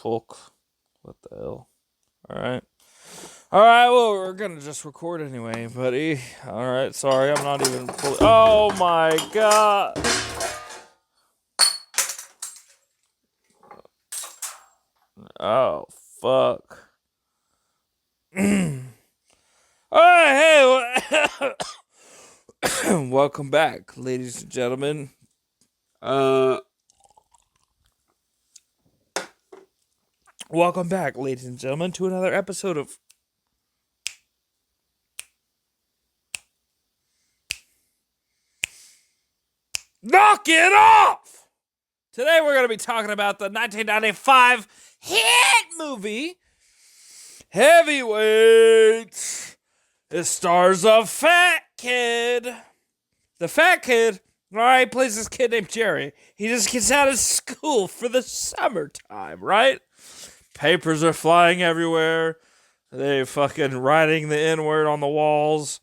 Fuck. What the hell? Alright. Alright, well, we're gonna just record anyway, buddy. Alright, sorry, I'm not even fully. Oh my god! Oh, fuck. Alright, hey! Welcome back, ladies and gentlemen. Welcome back, ladies and gentlemen, to another episode of Knock It Off! Today we're going to be talking about the 1995 hit movie, Heavyweights. It stars a fat kid. The fat kid, alright, plays this kid named Jerry. He just gets out of school for the summertime, right? Papers are flying everywhere. They fucking writing the N-word on the walls.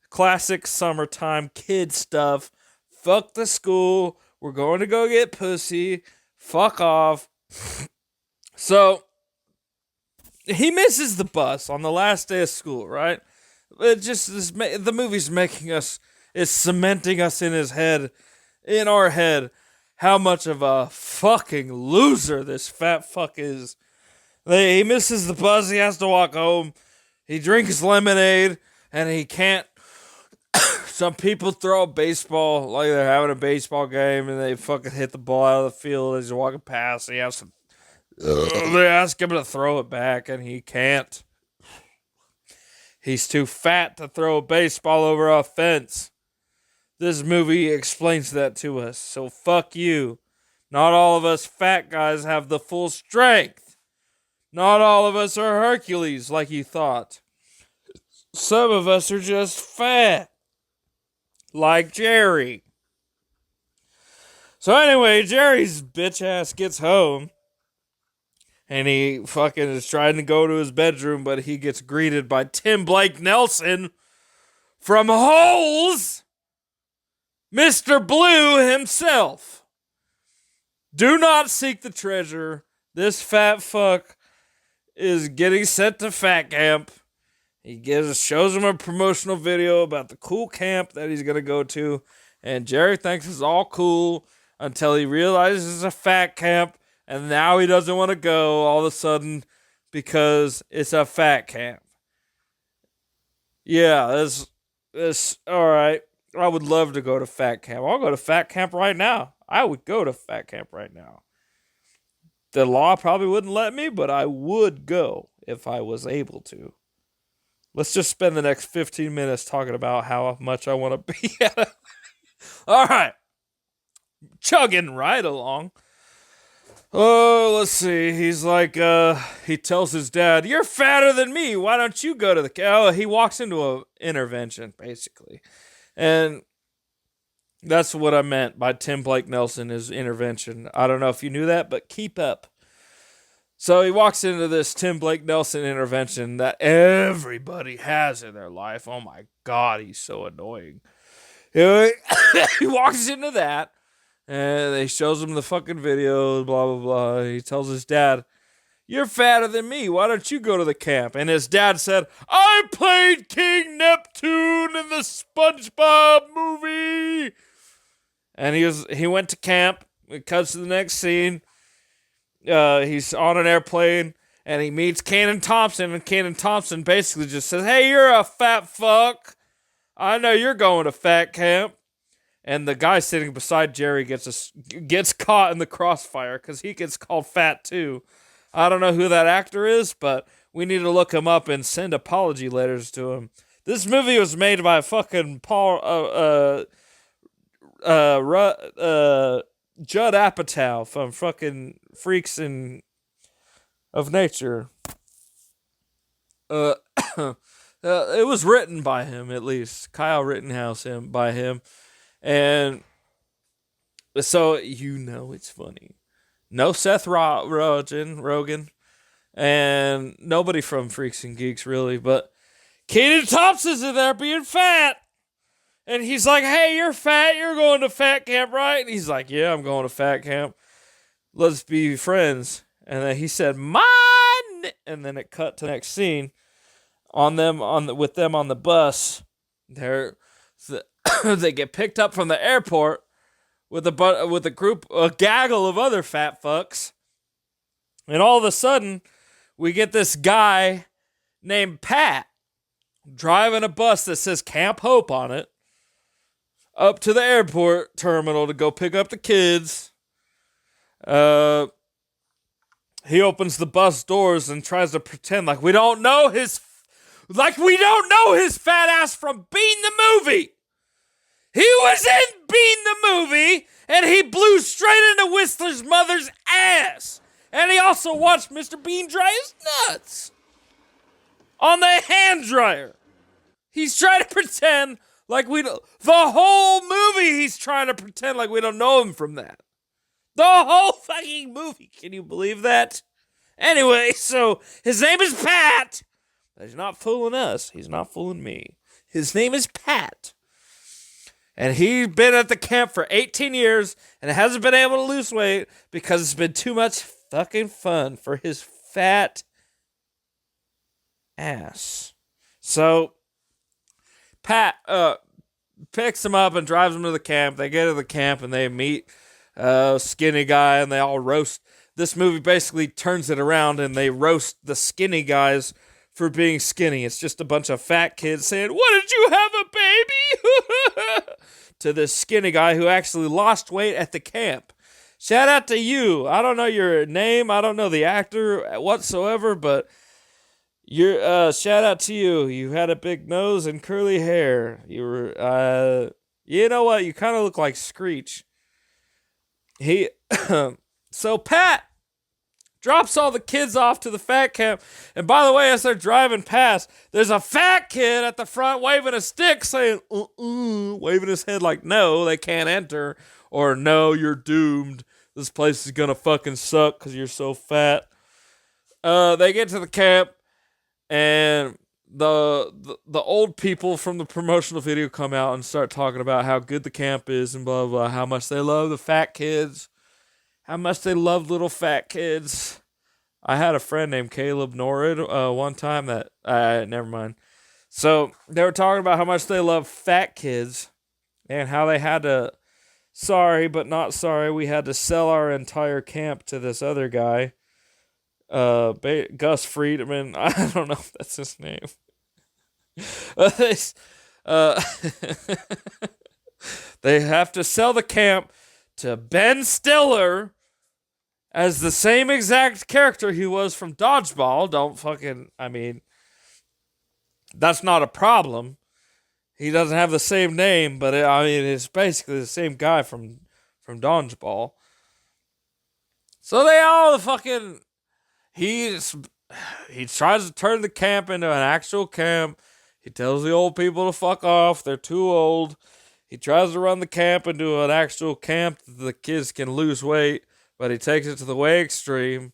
Classic summertime kid stuff. Fuck the school. We're going to go get pussy. Fuck off. So, he misses the bus on the last day of school, right? It just is, the movie's making us, it's cementing us in his head, in our head, how much of a fucking loser this fat fuck is. He misses the bus. He has to walk home. He drinks lemonade, and he can't. Some people throw a baseball like they're having a baseball game, and they fucking hit the ball out of the field as he's walking past. He has to. They ask him to throw it back, and he can't. He's too fat to throw a baseball over a fence. This movie explains that to us. So fuck you. Not all of us fat guys have the full strength. Not all of us are Hercules like you thought. Some of us are just fat. Like Jerry. So anyway, Jerry's bitch ass gets home. And he fucking is trying to go to his bedroom, but he gets greeted by Tim Blake Nelson from Holes. Mr. Blue himself. Do not seek the treasure. This fat fuck is getting sent to fat camp. He shows him a promotional video about the cool camp that he's going to go to. And Jerry thinks it's all cool until he realizes it's a fat camp. And now he doesn't want to go all of a sudden because it's a fat camp. Yeah, this all right. I would love to go to fat camp. I'll go to fat camp right now. I would go to fat camp right now. The law probably wouldn't let me, but I would go if I was able to. Let's just spend the next 15 minutes talking about how much I want to be at it. All right. Chugging right along. Oh, let's see. He's like, he tells his dad, "You're fatter than me. Why don't you go to the..." Oh, he walks into an intervention, basically. And that's what I meant by Tim Blake Nelson is intervention. I don't know if you knew that, but keep up. So he walks into this Tim Blake Nelson intervention that everybody has in their life. Oh my God, he's so annoying. He walks into that, and he shows him the fucking video, blah, blah, blah. He tells his dad, "You're fatter than me. Why don't you go to the camp?" And his dad said, "I played King Neptune in the SpongeBob movie." And he went to camp. It cuts to the next scene. He's on an airplane, and he meets Kenan Thompson, and Kenan Thompson basically just says, "Hey, you're a fat fuck. I know you're going to fat camp." And the guy sitting beside Jerry gets caught in the crossfire because he gets called fat too. I don't know who that actor is, but we need to look him up and send apology letters to him. This movie was made by fucking Judd Apatow from fucking Freaks of Nature. It was written by him, at least. Kyle Rittenhouse by him. And so, it's funny. No Seth Rogen, and nobody from Freaks and Geeks, really, but Kenan Thompson's in there being fat. And he's like, "Hey, you're fat. You're going to fat camp, right?" And he's like, "Yeah, I'm going to fat camp. Let's be friends." And then he said, and then it cut to the next scene with them on the bus. They get picked up from the airport with a gaggle of other fat fucks. And all of a sudden, we get this guy named Pat driving a bus that says Camp Hope on it up to the airport terminal to go pick up the kids. He opens the bus doors and tries to pretend like we don't know his fat ass from Bean the movie. He was in Bean the movie, and he blew straight into Whistler's mother's ass. And he also watched Mr. Bean dry his nuts on the hand dryer. He's trying to pretend like we don't. The whole movie, he's trying to pretend like we don't know him from that. The whole fucking movie. Can you believe that? Anyway, so his name is Pat. But he's not fooling us. He's not fooling me. His name is Pat. And he's been at the camp for 18 years and hasn't been able to lose weight because it's been too much fucking fun for his fat ass. So Pat picks him up and drives him to the camp. They get to the camp and they meet skinny guy and they all roast. This movie basically turns it around and they roast the skinny guys for being skinny. It's just a bunch of fat kids saying, "What, did you have a baby?" to this skinny guy who actually lost weight at the camp. Shout out to you. I don't know your name. I don't know the actor whatsoever, but shout out to you. You had a big nose and curly hair. You were, you know what? You kind of look like Screech. So Pat drops all the kids off to the fat camp. And by the way, as they're driving past, there's a fat kid at the front waving a stick saying, waving his head like, no, they can't enter. Or, no, you're doomed. This place is gonna fucking suck because you're so fat. They get to the camp, and the old people from the promotional video come out and start talking about how good the camp is and blah, blah, how much they love the fat kids. How much they love little fat kids. I had a friend named Caleb Norrid one time that... never mind. So, they were talking about how much they love fat kids and how they had to... Sorry, but not sorry. We had to sell our entire camp to this other guy. Gus Friedman. I don't know if that's his name. They have to sell the camp to Ben Stiller as the same exact character he was from Dodgeball. That's not a problem. He doesn't have the same name, but it's basically the same guy from Dodgeball. So they all fucking... He tries to turn the camp into an actual camp. He tells the old people to fuck off. They're too old. He tries to run the camp into an actual camp that the kids can lose weight, but he takes it to the way extreme.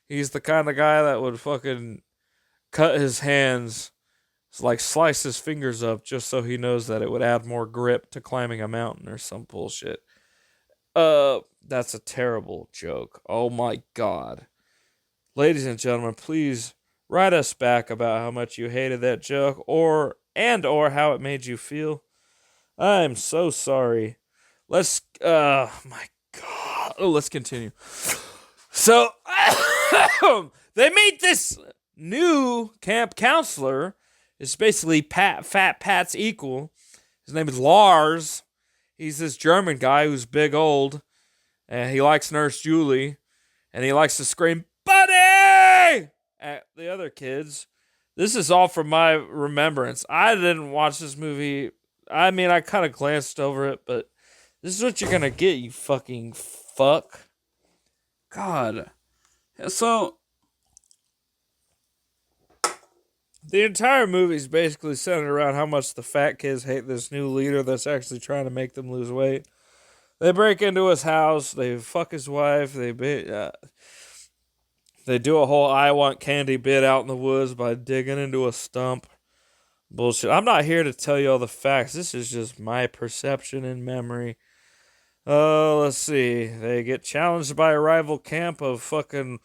He's the kind of guy that would fucking cut his hands, like slice his fingers up just so he knows that it would add more grip to climbing a mountain or some bullshit. That's a terrible joke. Oh my God. Ladies and gentlemen, please write us back about how much you hated that joke or how it made you feel. I'm so sorry. Let's continue. So, they meet this new camp counselor. It's basically Fat Pat's equal. His name is Lars. He's this German guy who's big old, and he likes Nurse Julie, and he likes to scream, "Buddy!" at the other kids. This is all from my remembrance. I didn't watch this movie. I kind of glanced over it, but this is what you're gonna get, you fucking fuck. God. So, the entire movie is basically centered around how much the fat kids hate this new leader that's actually trying to make them lose weight. They break into his house, they fuck his wife, they do a whole I want candy bit out in the woods by digging into a stump. Bullshit. I'm not here to tell you all the facts. This is just my perception and memory. Let's see. They get challenged by a rival camp of fucking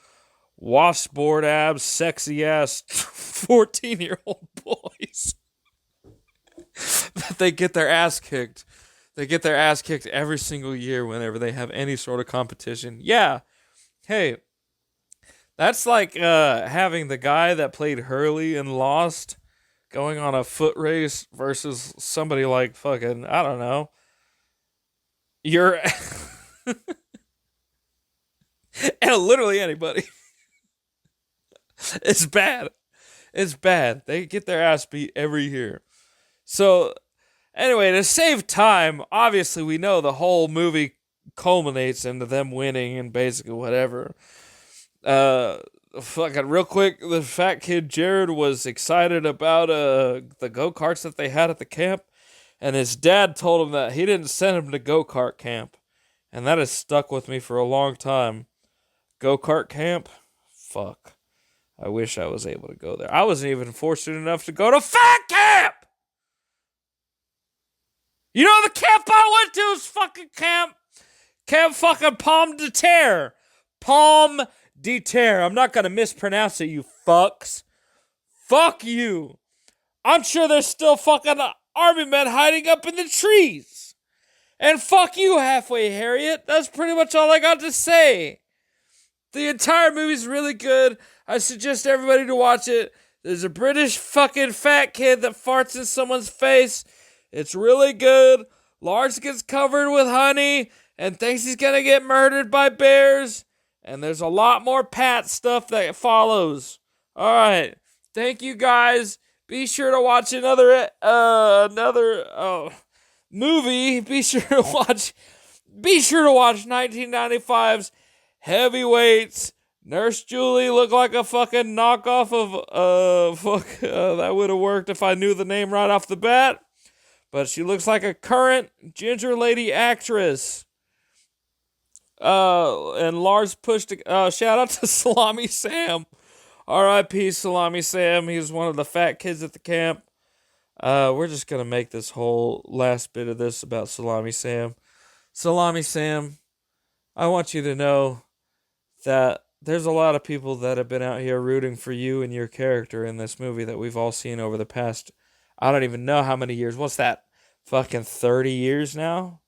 washboard abs, sexy ass 14-year-old boys that they get their ass kicked. They get their ass kicked every single year whenever they have any sort of competition. Yeah. Hey, that's like having the guy that played Hurley in Lost going on a foot race versus somebody like fucking, I don't know. You're and literally anybody. It's bad. It's bad. They get their ass beat every year. So, anyway, to save time, obviously we know the whole movie culminates into them winning and basically whatever. Fucking real quick, the fat kid Jared was excited about the go-karts that they had at the camp, and his dad told him that he didn't send him to go-kart camp. And that has stuck with me for a long time. Go-kart camp? Fuck. I wish I was able to go there. I wasn't even fortunate enough to go to fat camp! You know the camp I went to is fucking camp fucking Pomme de Terre. Pomme de Terre. I'm not gonna mispronounce it, you fucks. Fuck you. I'm sure there's still fucking army men hiding up in the trees. And fuck you, Halfway Harriet. That's pretty much all I got to say. The entire movie's really good. I suggest everybody to watch it. There's a British fucking fat kid that farts in someone's face. It's really good. Lars gets covered with honey and thinks he's gonna get murdered by bears. And there's a lot more Pat stuff that follows. Alright. Thank you guys. Be sure to watch another movie. Be sure to watch 1995's Heavyweights. Nurse Julie looked like a fucking knockoff of that would have worked if I knew the name right off the bat. But she looks like a current ginger lady actress. And Lars pushed shout out to Salami Sam. R.I.P. Salami Sam. He was one of the fat kids at the camp. We're just gonna make this whole last bit of this about Salami Sam. Salami Sam, I want you to know that there's a lot of people that have been out here rooting for you and your character in this movie that we've all seen over the past, I don't even know how many years. What's that? Fucking 30 years now?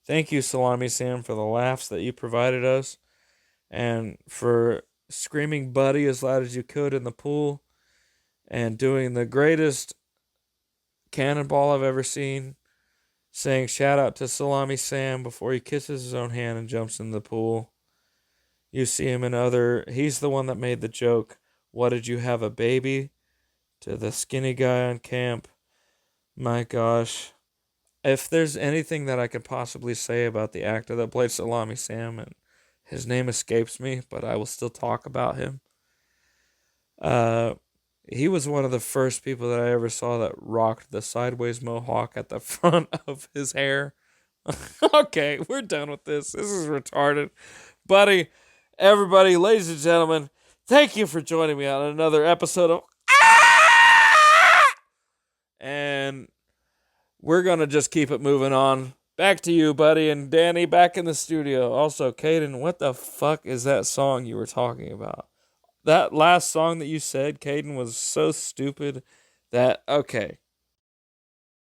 Thank you, Salami Sam, for the laughs that you provided us and for screaming buddy as loud as you could in the pool and doing the greatest cannonball I've ever seen, saying shout out to Salami Sam before he kisses his own hand and jumps in the pool. You see him in he's the one that made the joke, what did you have, a baby? To the skinny guy on camp. My gosh. If there's anything that I could possibly say about the actor that played Salami Sam, and his name escapes me, but I will still talk about him. He was one of the first people that I ever saw that rocked the sideways mohawk at the front of his hair. Okay, we're done with this. This is retarded. Buddy, everybody, ladies and gentlemen, thank you for joining me on another episode of and we're going to just keep it moving on. Back to you, buddy, and Danny back in the studio. Also, Caden, what the fuck is that song you were talking about? That last song that you said, Caden, was so stupid that, okay.